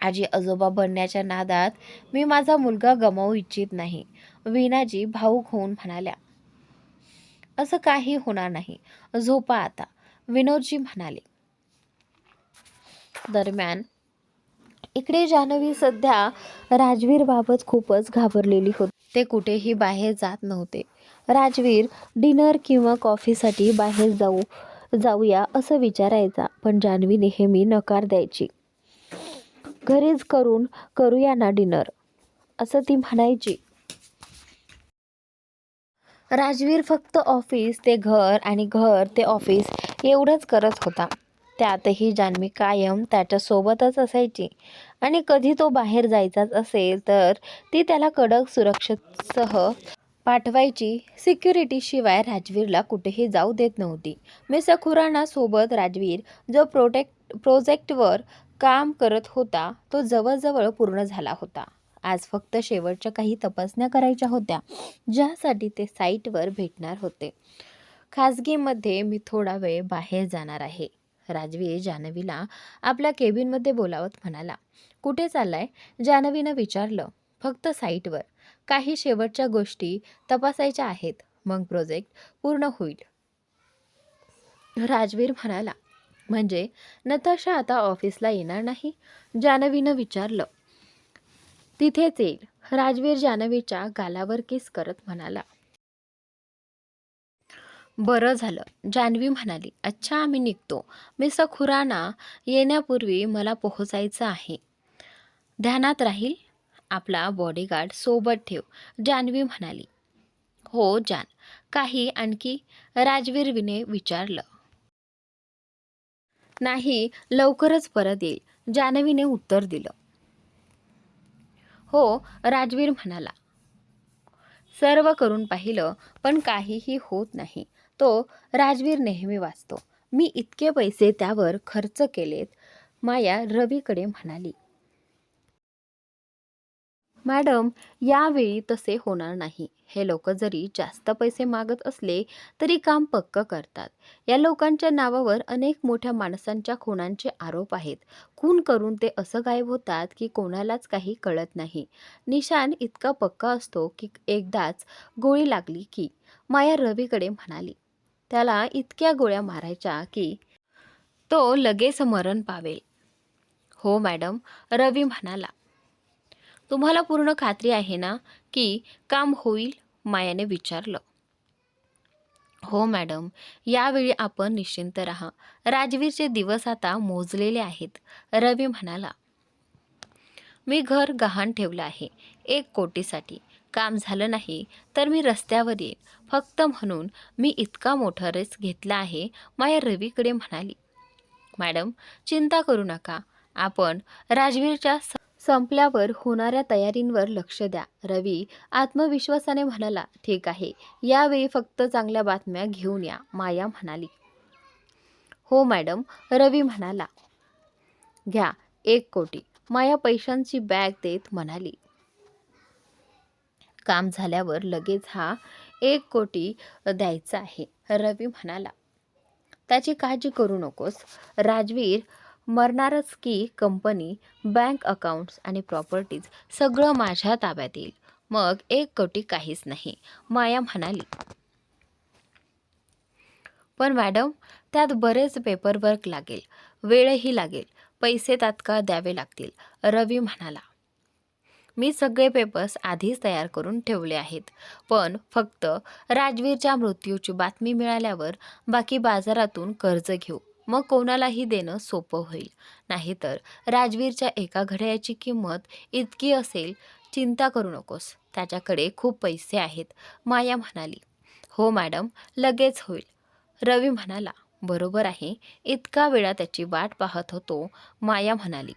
आजी आजोबा बनण्याच्या नादात मी माझा मुलगा गमावू इच्छित नाही. वीणाजी भाऊक होऊन म्हणाल्या. असं काही होणार नाही, झोपा आता, विनोदजी म्हणाले. दरम्यान इकडे जान्हवी सध्या राजवीरबाबत खूपच घाबरलेली होती. ते कुठेही बाहेर जात नव्हते. राजवीर डिनर किंवा कॉफीसाठी बाहेर जाऊया असं विचारायचा, पण जान्हवी नेहमी नकार द्यायची. घरीच करूया ना डिनर, असं ती म्हणायची. राजवीर फक्त ऑफिस ते घर आणि घर ते ऑफिस एवढंच करत होता. त्यातही जान्हवी कायम त्याच्यासोबतच असायची आणि कधी तो बाहेर जायचाच असेल तर ती त्याला कडक सुरक्षेसह पाठवायची. सिक्युरिटीशिवाय राजवीरला कुठेही जाऊ देत नव्हती. मिस खुराना सोबत राजवीर जो प्रोजेक्टवर काम करत होता तो जवळजवळ पूर्ण झाला होता. आज फक्त शेवटच्या काही तपासण्या करायच्या होत्या, ज्यासाठी ते साईटवर भेटणार होते. खाजगीमध्ये मी थोडा वेळ बाहेर जाणार आहे, राजवीर जान्हवीला आपल्या केबिनमध्ये बोलावत म्हणाला. कुठे चाललाय? जान्हवीनं विचारलं. फक्त साईटवर. काही शेवटच्या गोष्टी तपासायच्या आहेत, मग प्रोजेक्ट पूर्ण होईल, राजवीर म्हणाला. म्हणजे नताशा आता ऑफिसला येणार नाही? जान्हवीनं विचारलं. तिथेच येईल, राजवीर जान्हवीच्या गालावर किस करत म्हणाला. बरं झालं, जान्हवी म्हणाली. अच्छा, आम्ही निघतो. मिस खुराना येण्यापूर्वी मला पोहोचायचं आहे. ध्यानात राहील, आपला बॉडीगार्ड सोबत ठेव, जान्हवी म्हणाली. हो जान. काही आणखी? राजवीरने विचारलं. नाही, लवकरच परत येईल, जान्हवीने उत्तर दिलं. हो, राजवीर म्हणाला. सर्व करून पाहिलं, पण काहीही होत नाही. तो राजवीर नेहमी वाचतो. मी इतके पैसे त्यावर खर्च केलेत, माया रवीकडे म्हणाली. मॅडम, यावेळी तसे होणार नाही. हे लोक जरी जास्त पैसे मागत असले तरी काम पक्क करतात. या लोकांच्या नावावर अनेक मोठ्या माणसांच्या खुनांचे आरोप आहेत. खून करून ते असं गायब होतात की कोणालाच काही कळत नाही. निशाण इतका पक्का असतो की एकदाच गोळी लागली की. माया रवीकडे म्हणाली. त्याला इतक्या गोळ्या मारायच्या की तो लगेच मरण पावेल. हो मॅडम, रवी म्हणाला. तुम्हाला पूर्ण खात्री आहे ना की काम होईल? मायाने विचारलं. हो मॅडम, यावेळी आपण निश्चिंत राहा. राजवीरचे दिवस आता मोजलेले आहेत, रवी म्हणाला. मी घर गहाण ठेवलं आहे 1 कोटीसाठी. काम झालं नाही तर मी रस्त्यावर येईन. फक्त म्हणून मी इतका मोठा रिस्क घेतला आहे, माया रवीकडे म्हणाली. मॅडम, चिंता करू नका. आपण राजवीरच्या संपल्यावर होणाऱ्या तयारींवर लक्ष द्या, रवी आत्मविश्वासाने म्हणाला. ठीक आहे, यावेळी फक्त चांगल्या बातम्या घेऊन या, माया म्हणाली. हो मॅडम, रवी म्हणाला. घ्या 1 कोटी, माया पैशांची बॅग देत म्हणाली. काम झाल्यावर लगेच हा 1 कोटी द्यायचा आहे, रवी म्हणाला. त्याची काळजी करू नकोस, राजवीर मरणारच की कंपनी, बँक अकाउंट्स आणि प्रॉपर्टीज सगळं माझ्या ताब्यात येईल. मग 1 कोटी काहीच नाही, माया म्हणाली. पण मॅडम, त्यात बरेच पेपरवर्क लागेल, वेळही लागेल, पैसे तात्काळ द्यावे लागतील, रवी म्हणाला. मी सगळे पेपर्स आधीच तयार करून ठेवले आहेत, पण फक्त राजवीरच्या मृत्यूची बातमी मिळाल्यावर बाकी बाजारातून कर्ज घेऊ, मग कोणालाही देणं सोपं होईल. नाहीतर राजवीरच्या एका घड्याळाची किंमत इतकी असेल. चिंता करू नकोस, त्याच्याकडे खूप पैसे आहेत, माया म्हणाली. हो मॅडम, लगेच होईल, रवी म्हणाला. बरोबर आहे, इतका वेळा त्याची वाट पाहत होतो, माया म्हणाली.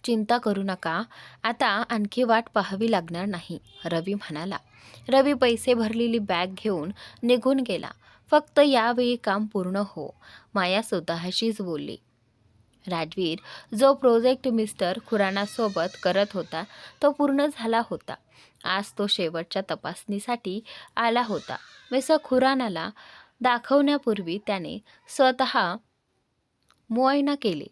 चिंता करू नका, आता आणखी वाट पाहावी लागणार नाही, रवी म्हणाला. रवी पैसे भरलेली बॅग घेऊन निघून गेला. फक्त यावेळी काम पूर्ण हो, माया स्वतःशीच बोलली. राजवीर जो प्रोजेक्ट मिस्टर खुरानासोबत करत होता तो पूर्ण झाला होता. आज तो शेवटच्या तपासणीसाठी आला होता. मिस्टर खुरानाला दाखवण्यापूर्वी त्याने स्वतः मुआयना केले.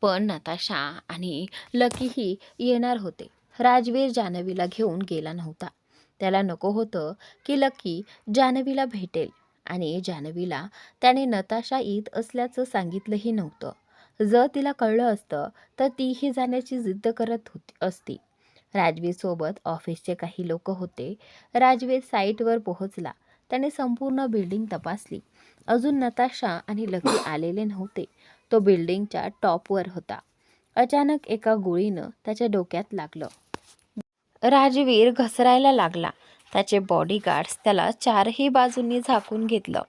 पण नताशा आणि लकीही येणार होते. राजवीर जान्हवीला घेऊन गेला नव्हता. त्याला नको होतं की लकी जान्हवीला भेटेल आणि जान्हवीला त्याने नताशा येत असल्याचं सांगितलंही नव्हतं. जर तिला कळलं असतं तर तीही जाण्याची जिद्द करत असती. राजवीरसोबत ऑफिसचे काही लोक होते. राजवीर साईटवर पोहोचला. त्याने संपूर्ण बिल्डिंग तपासली. अजून नताशा आणि लकी आलेले नव्हते. तो बिल्डिंगच्या टॉपवर होता. अचानक एका गोळीनं त्याच्या डोक्यात लागलं. राजवीर घसरायला लागला. त्याचे बॉडीगार्ड्स त्याला चारही बाजूंनी झाकून घेतलं.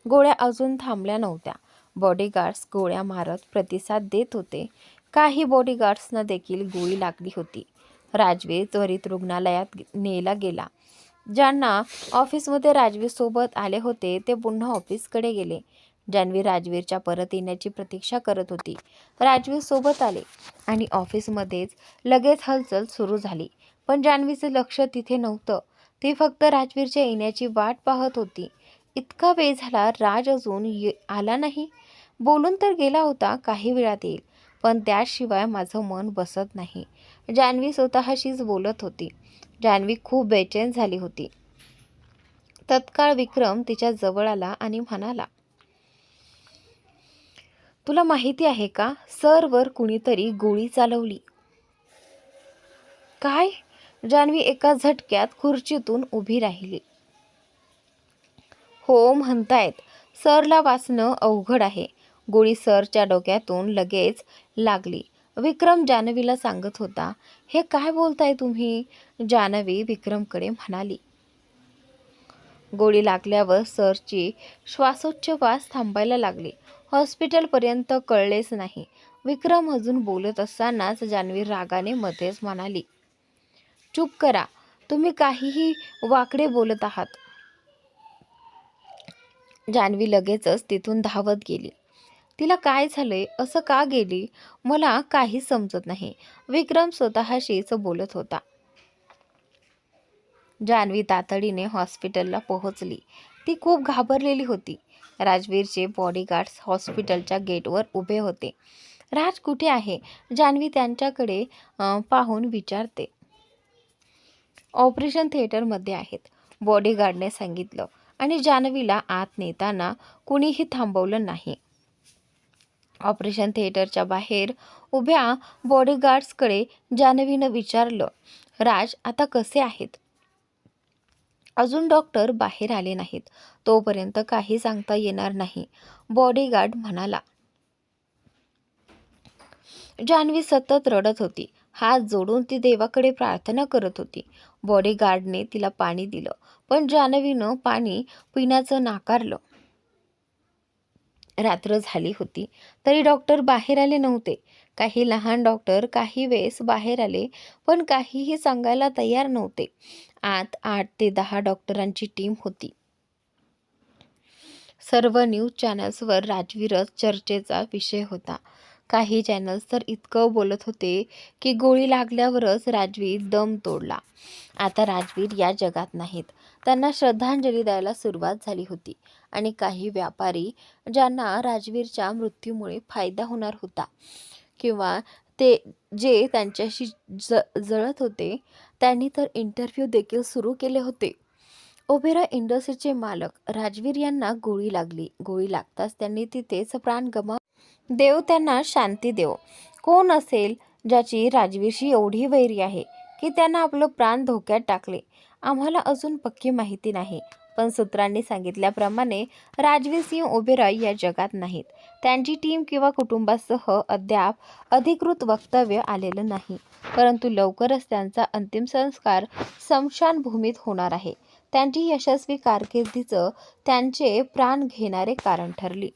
गोळ्या अजून थांबल्या नव्हत्या. बॉडीगार्ड्स गोळ्या मारत प्रतिसाद देत होते. काही बॉडीगार्ड्सना देखील गोळी लागली होती. राजवीर त्वरित रुग्णालयात नेला गेला. ज्यांना ऑफिसमध्ये राजवीरसोबत आले होते ते पुन्हा ऑफिसकडे गेले. जान्हवी राजवीरच्या परत येण्याची प्रतीक्षा करत होती. राजवीर सोबत आले आणि ऑफिसमध्येच लगेच हलचल सुरू झाली. पण जान्हवीचं लक्ष तिथे नव्हतं. ती फक्त राजवीरच्या येण्याची वाट पाहत होती. इतका वेळ झाला, राज अजून आला नाही. बोलून तर गेला होता काही वेळात येईल, पण त्याशिवाय माझं मन बसत नाही, जान्हवी स्वतःशीच बोलत होती. जान्हवी खूप बेचैन झाली होती. तत्काळ विक्रम तिच्या जवळ आला आणि म्हणाला, तुला माहिती आहे का, सरवर कुणीतरी गोळी चालवली. काय? जान्हवी एका झटक्यात खुर्चीतून उभी राहिली. हो म्हणतायत. सरला वाचणं अवघड आहे. गोळी सरच्या डोक्यातून लगेच लागली. विक्रम जान्हवीला सांगत होता. हे काय बोलताय तुम्ही? जान्हवी विक्रमकडे म्हणाली. गोळी लागल्यावर सरची श्वासोच्छवास थांबायला लागली. हॉस्पिटलपर्यंत कळलेच नाही. विक्रम अजून बोलत असतानाच जान्हवी रागाने मध्येच म्हणाली, चूप करा, तुम्ही काहीही वाकडे बोलत आहात. जान्हवी लगेचच तिथून धावत गेली. तिला काय झालंय, असं का गेली, मला काहीच समजत नाही, विक्रम स्वतःशीच बोलत होता. जान्हवी तातडीने हॉस्पिटलला पोहोचली. ती खूप घाबरलेली होती. राजवीरचे बॉडीगार्ड्स हॉस्पिटलच्या गेटवर उभे होते. राज कुठे आहे? जान्हवी त्यांच्याकडे पाहून विचारते. ऑपरेशन थिएटरमध्ये आहेत, बॉडीगार्डने सांगितलं आणि जान्हवीला आत नेताना कुणीही थांबवलं नाही. ऑपरेशन थिएटरच्या बाहेर उभ्या बॉडीगार्ड्सकडे जान्हवीनं विचारलं, राज आता कसे आहेत? अजून डॉक्टर बाहेर आले नाहीत, तोपर्यंत काही सांगता येणार नाही, बॉडीगार्ड म्हणाला. जान्हवी सतत रडत होती. हात जोडून ती देवाकडे प्रार्थना करत होती. बॉडीगार्डने तिला पाणी दिलं, पण जान्हवीनं पाणी पिण्याचं नाकारलं. रात्र झाली होती तरी डॉक्टर बाहेर आले नव्हते. काही लहान डॉक्टर काही वेळेस बाहेर आले, पण काहीही सांगायला तयार नव्हते. आत 8 ते 10 डॉक्टरांची टीम होती. सर्व न्यूज चॅनल्सवर राजवीरच चर्चेचा विषय होता. काही चॅनल्स तर इतकं बोलत होते की गोळी लागल्यावरच राजवीर दम तोडला. आता राजवीर या जगात नाहीत. त्यांना श्रद्धांजली द्यायला सुरुवात झाली होती आणि काही व्यापारी ज्यांना राजवीरच्या मृत्यूमुळे फायदा होणार होता किंवा ते जे त्यांच्याशी जळत होते त्यांनी तर इंटरव्ह्यू देखील सुरू केले होते. ओबेरॉय इंडस्ट्रीजचे मालक राजवीर यांना गोळी लागली. गोळी लागताच त्यांनी तिथेच प्राण देव त्यांना शांती देव. कोण असेल ज्याची राजवीरशी एवढी वैरी आहे की त्यांना आपलं प्राण धोक्यात टाकले, आम्हाला अजून पक्की माहिती नाही. पण सूत्रांनी सांगितल्याप्रमाणे राजवीर सिंह ओबेरॉय या जगात नाहीत. त्यांची टीम किंवा कुटुंबासह अद्याप अधिकृत वक्तव्य आलेलं नाही, परंतु लवकरच त्यांचा अंतिम संस्कार स्मशानभूमीत होणार आहे. त्यांची यशस्वी कारकिर्दीच त्यांचे प्राण घेणारे कारण ठरली.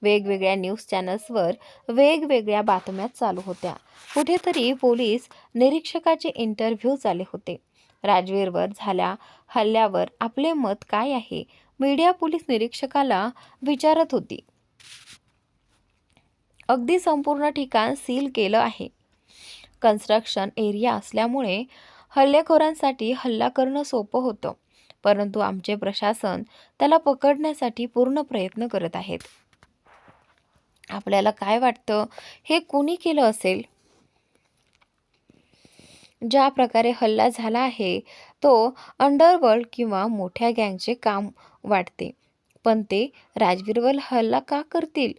वेगवेगळ्या न्यूज चॅनल्सवर वेगवेगळ्या बातम्या चालू होत्या. कुठेतरी पोलीस निरीक्षकाचे इंटरव्ह्यू झाले होते. राजवीरवर झाल्या हल्ल्यावर आपले मत काय आहे, मीडिया पोलीस निरीक्षकाला विचारत होती. अगदी संपूर्ण ठिकाण सील केलं आहे. कन्स्ट्रक्शन एरिया असल्यामुळे हल्लेखोरांसाठी हल्ला करणं सोपं होतं, परंतु आमचे प्रशासन त्याला पकडण्यासाठी पूर्ण प्रयत्न करत आहेत. आपल्याला काय वाटतं, हे कुणी केलं असेल? ज्या प्रकारे हल्ला झाला आहे तो अंडरवर्ल्ड किंवा मोठ्या गँगचे काम वाटते, पण ते राजवीरवर हल्ला का करतील?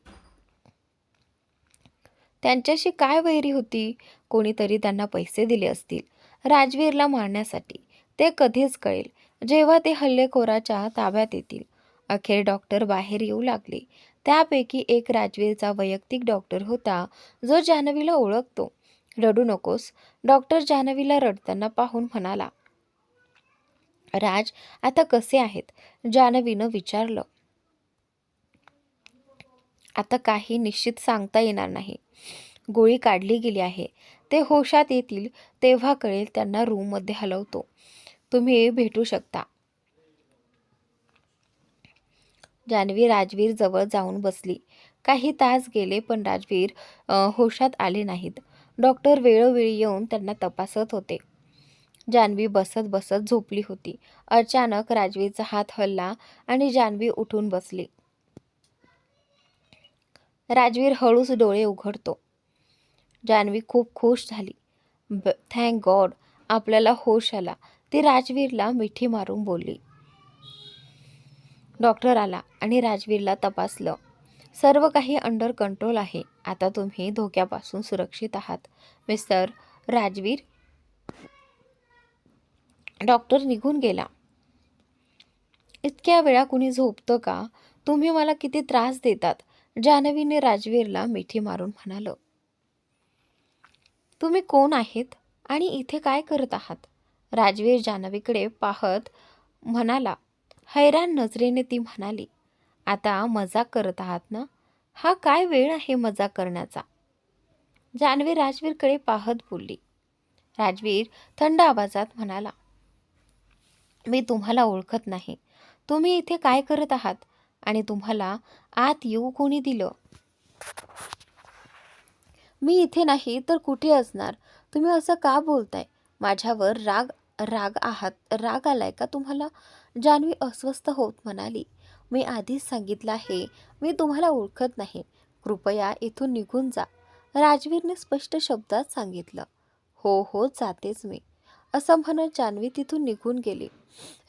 त्यांच्याशी काय वैरी होती? कोणीतरी त्यांना पैसे दिले असतील राजवीरला मारण्यासाठी. ते कधीच कळेल जेव्हा ते हल्लेखोराच्या ताब्यात येतील. अखेर डॉक्टर बाहेर येऊ लागले. त्यापैकी एक राजवीरचा वैयक्तिक डॉक्टर होता, जो जान्हवीला ओळखतो. रडू नकोस, डॉक्टर जान्हवीला रडताना पाहून म्हणाला. राज आता कसे आहेत? जान्हवीनं विचारलं. आता काही निश्चित सांगता येणार नाही. गोळी काढली गेली आहे. ते होशात येतील तेव्हा कळेल. त्यांना रूममध्ये हलवतो. तुम्ही भेटू शकता. जान्हवी राजवीर जवळ जाऊन बसली. काही तास गेले पण राजवीर होशात आले नाहीत. डॉक्टर वेळोवेळी येऊन त्यांना तपासत होते. जान्हवी बसत बसत झोपली होती. अचानक राजवीरचा हात हलला आणि जान्हवी उठून बसली. राजवीर हळूच डोळे उघडतो. जान्हवी खूप खुश झाली. थँक गॉड, आपल्याला होश आला, ती राजवीरला मिठी मारून बोलली. डॉक्टर आला आणि राजवीरला तपासलं. सर्व काही अंडर कंट्रोल आहे. आता तुम्ही धोक्यापासून सुरक्षित आहात, मिस्टर राजवीर. डॉक्टर निघून गेला. इतक्या वेळा कुणी झोपतं का? तुम्ही मला किती त्रास देतात, जान्हवीने राजवीरला मिठी मारून म्हणालं. तुम्ही कोण आहेत आणि इथे काय करत आहात? राजवीर जान्हवीकडे पाहत म्हणाला. हैराण नजरेने ती म्हणाली. आता मजाक करत आहात ना? हा काय वेळ आहे मजाक करण्याचा? जान्हवी राजवीरकडे पाहत बोलली. राजवीर थंड आवाजात म्हणाला. मी तुम्हाला ओळखत नाही. तुम्ही इथे काय करत आहात आणि तुम्हाला आत येऊ कोणी दिलं? मी इथे नाही तर कुठे असणार? तुम्ही असं का बोलताय? माझ्यावर राग आलाय का तुम्हाला? जान्हवी अस्वस्थ होत म्हणाली. मी आधीच सांगितलं आहे, मी तुम्हाला ओळखत नाही. कृपया इथून निघून जा, राजवीरने स्पष्ट शब्दात सांगितलं. हो हो, जातेच मी, असं म्हणत जान्हवी तिथून निघून गेली.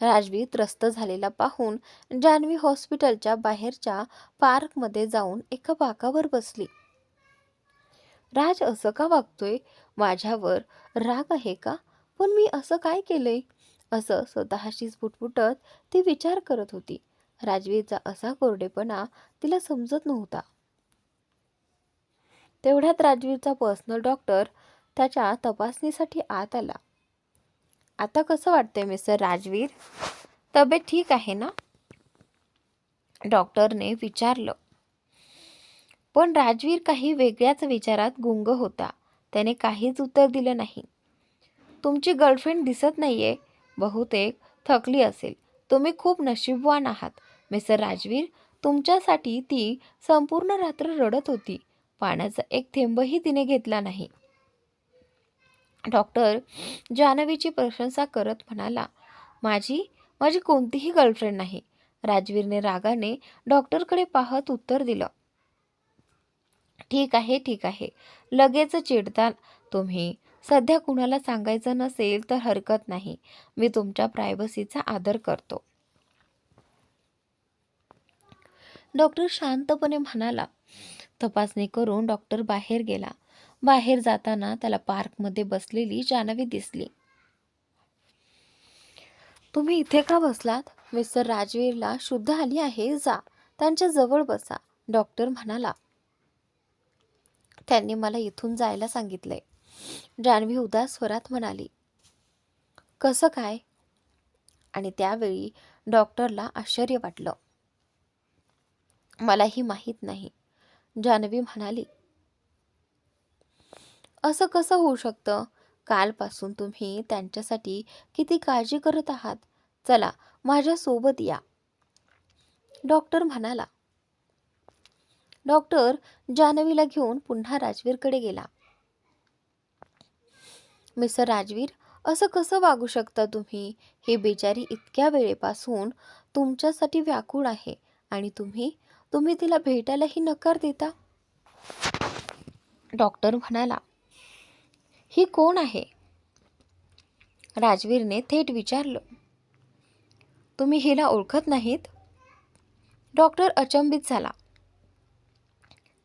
राजवीर त्रस्त झालेला पाहून जान्हवी हॉस्पिटलच्या बाहेरच्या पार्कमध्ये जाऊन एका बाकावर बसली. राज असं का वागतोय? माझ्यावर राग आहे का? पण मी असं काय केलंय? असं स्वतःशीच पुटपुटत ती विचार करत होती. राजवीरचा असा कोरडेपणा तिला समजत नव्हता. तेवढ्यात राजवीरचा पर्सनल डॉक्टर त्याच्या तपासणीसाठी आत आला. आता कसं वाटतंय मिस्टर राजवीर? तब्येत ठीक आहे ना? डॉक्टरने विचारलं. पण राजवीर काही वेगळ्याच विचारात गुंग होता. त्याने काहीच उत्तर दिलं नाही. तुमची गर्लफ्रेंड दिसत नाहीये. बहुतेक थकली असेल. तुम्ही खूप नशीबवान आहात, मिस्टर राजवीर. तुमच्यासाठी ती संपूर्ण रात्र रडत होती. पाण्याचा एक थेंबही तिने घेतला नाही. डॉक्टर जान्हवीची प्रशंसा करत म्हणाला. माझी कोणतीही गर्लफ्रेंड नाही. राजवीरने रागाने डॉक्टरकडे पाहत उत्तर दिलं. ठीक आहे, ठीक आहे, लगेच चिडता तुम्ही. सध्या कुणाला सांगायचं नसेल तर हरकत नाही. मी तुमच्या प्रायव्हसीचा आदर करतो. डॉक्टर शांतपणे म्हणाला. तपासणी करून डॉक्टर बाहेर गेला. बाहेर जाताना त्याला पार्कमध्ये बसलेली जान्हवी दिसली. तुम्ही इथे का बसलात? मिस्टर राजवीरला शुद्ध आली आहे. जा, त्यांच्या जवळ बसा, डॉक्टर म्हणाला. त्यांनी मला इथून जायला सांगितलंय, जान्हवी उदास स्वरात म्हणाली. कसं काय? आणि त्यावेळी डॉक्टरला आश्चर्य वाटलं. मलाही माहीत नाही. जान्हवी म्हणाली. असं कसं होऊ शकतं? कालपासून तुम्ही त्यांच्यासाठी किती काळजी करत आहात. चला माझ्या सोबत या, डॉक्टर म्हणाला. डॉक्टर जान्हवीला घेऊन पुन्हा राजवीरकडे गेला. मिस्टर राजवीर, असं कसं वागू शकता तुम्ही? ही बेचारी इतक्या वेळेपासून तुमच्यासाठी व्याकुळ आहे आणि तुम्ही तिला भेटायलाही नकार देता. डॉक्टर म्हणाला. ही कोण आहे? राजवीरने थेट विचारलं. तुम्ही हिला ओळखत नाहीत? डॉक्टर अचंबित झाला.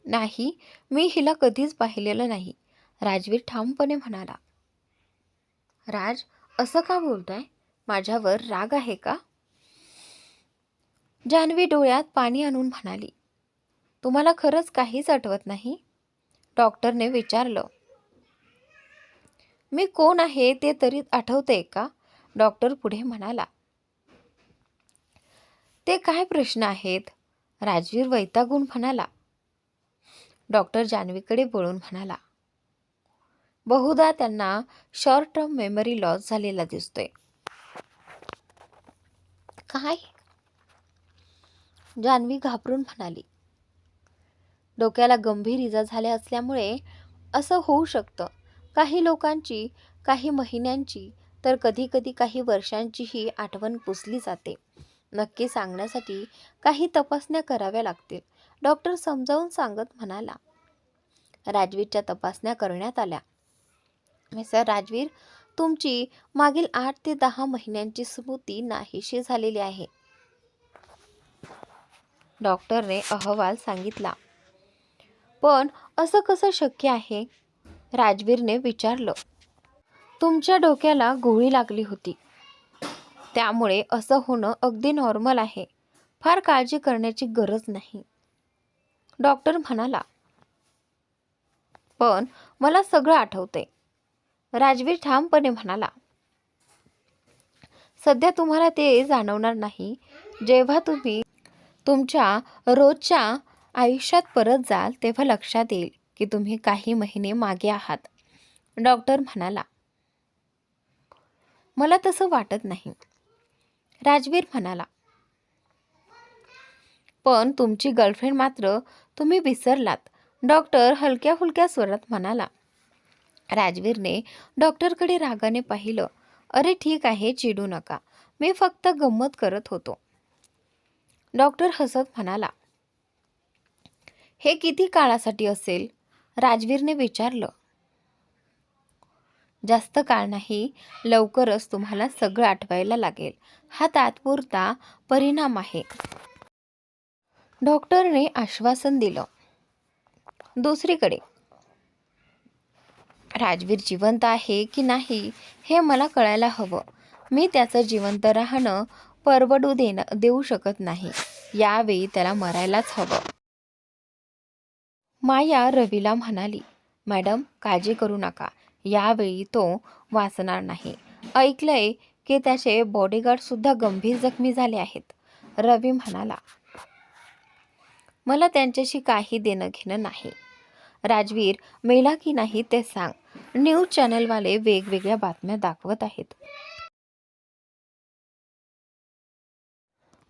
नाही, मी हिला कधीच पाहिलेलं नाही, राजवीर ठामपणे म्हणाला. राज, असं का बोलताय? माझ्यावर राग आहे का? जान्हवी डोळ्यात पाणी आणून म्हणाली. तुम्हाला खरंच काहीच आठवत नाही? डॉक्टरने विचारलं. मी कोण आहे ते तरी आठवते का? डॉक्टर पुढे म्हणाला. ते काय प्रश्न आहेत? राजवीर वैतागून म्हणाला. डॉक्टर जान्हवीकडे वळून म्हणाला. बहुधा त्यांना शॉर्ट टर्म मेमरी लॉस झालेला दिसतोय. काय? जान्हवी घाबरून म्हणाली. डोक्याला गंभीर इजा झाल्या असल्यामुळे असं होऊ शकतं. काही लोकांची काही महिन्यांची तर कधी काही वर्षांचीही आठवण पुसली जाते. नक्की सांगण्यासाठी काही तपासण्या कराव्या लागतील, डॉक्टर समजावून सांगत म्हणाला. राजवीरच्या तपासण्या करण्यात आल्या. मिस्टर राजवीर, तुमची मागील 8 ते 10 महिन्यांची स्मृती नाहीशी झालेली आहे. डॉक्टरने अहवाल सांगितला. पण असं कसं शक्य आहे? राजवीरने विचारलं. तुमच्या डोक्याला गोळी लागली होती, त्यामुळे असं होणं अगदी नॉर्मल आहे. फार काळजी करण्याची गरज नाही, डॉक्टर म्हणाला. पण मला सगळं आठवतंय, राजवीर ठामपणे म्हणाला. सध्या तुम्हाला ते जाणवणार नाही. जेव्हा तुम्ही तुमच्या रोजच्या आयुष्यात परत जाल तेव्हा लक्षात येईल की तुम्ही काही महिने मागे आहात, डॉक्टर म्हणाला. मला तसं वाटत नाही, राजवीर म्हणाला. पण तुमची गर्लफ्रेंड मात्र तुम्ही विसरलात, डॉक्टर हलक्या फुलक्या स्वरात म्हणाला. राजवीरने डॉक्टरकडे रागाने पाहिलं. अरे ठीक आहे, चिडू नका, मी फक्त गंमत करत होतो, डॉक्टर हसत म्हणाला. हे किती काळासाठी असेल? राजवीरने विचारलं. जास्त काळ नाही, लवकरच तुम्हाला सगळं आठवायला लागेल. हा तात्पुरता परिणाम आहे, डॉक्टरने आश्वासन दिलं. दुसरीकडे राजवीर जिवंत आहे की नाही हे मला कळायला हवं. मी त्याचं जिवंत राहणं परवडू देऊ शकत नाही. यावेळी त्याला मरायलाच हवं. माया रवीला म्हणाली. मॅडम, काळजी करू नका, यावेळी तो वाचणार नाही. ऐकलंय की त्याचे बॉडीगार्ड सुद्धा गंभीर जखमी झाले आहेत, रवी म्हणाला. मला त्यांच्याशी काही देणं घेणं नाही. राजवीर मेला की नाही ते सांग. न्यूज चॅनलवाले वेगवेगळ्या बातम्या दाखवत आहेत.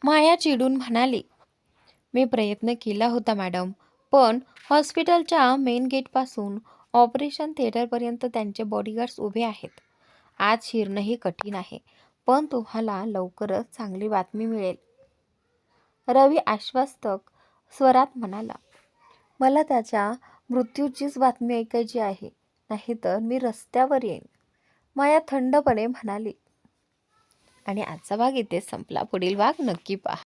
माया चिडून म्हणाली. मी प्रयत्न केला होता मॅडम, पण हॉस्पिटलच्या मेन गेटपासून ऑपरेशन थिएटरपर्यंत त्यांचे बॉडीगार्ड्स उभे आहेत. आज शिरणंही कठीण आहे, पण तुम्हाला लवकरच चांगली बातमी मिळेल, रवी आश्वासक स्वरात म्हणाला. मला त्याच्या मृत्यूचीच बातमी ऐकायची आहे, नाहीतर मी रस्त्यावर येईन, माया थंडपणे म्हणाली. आणि आजचा भाग इथेच संपला. पुढील भाग नक्की पहा.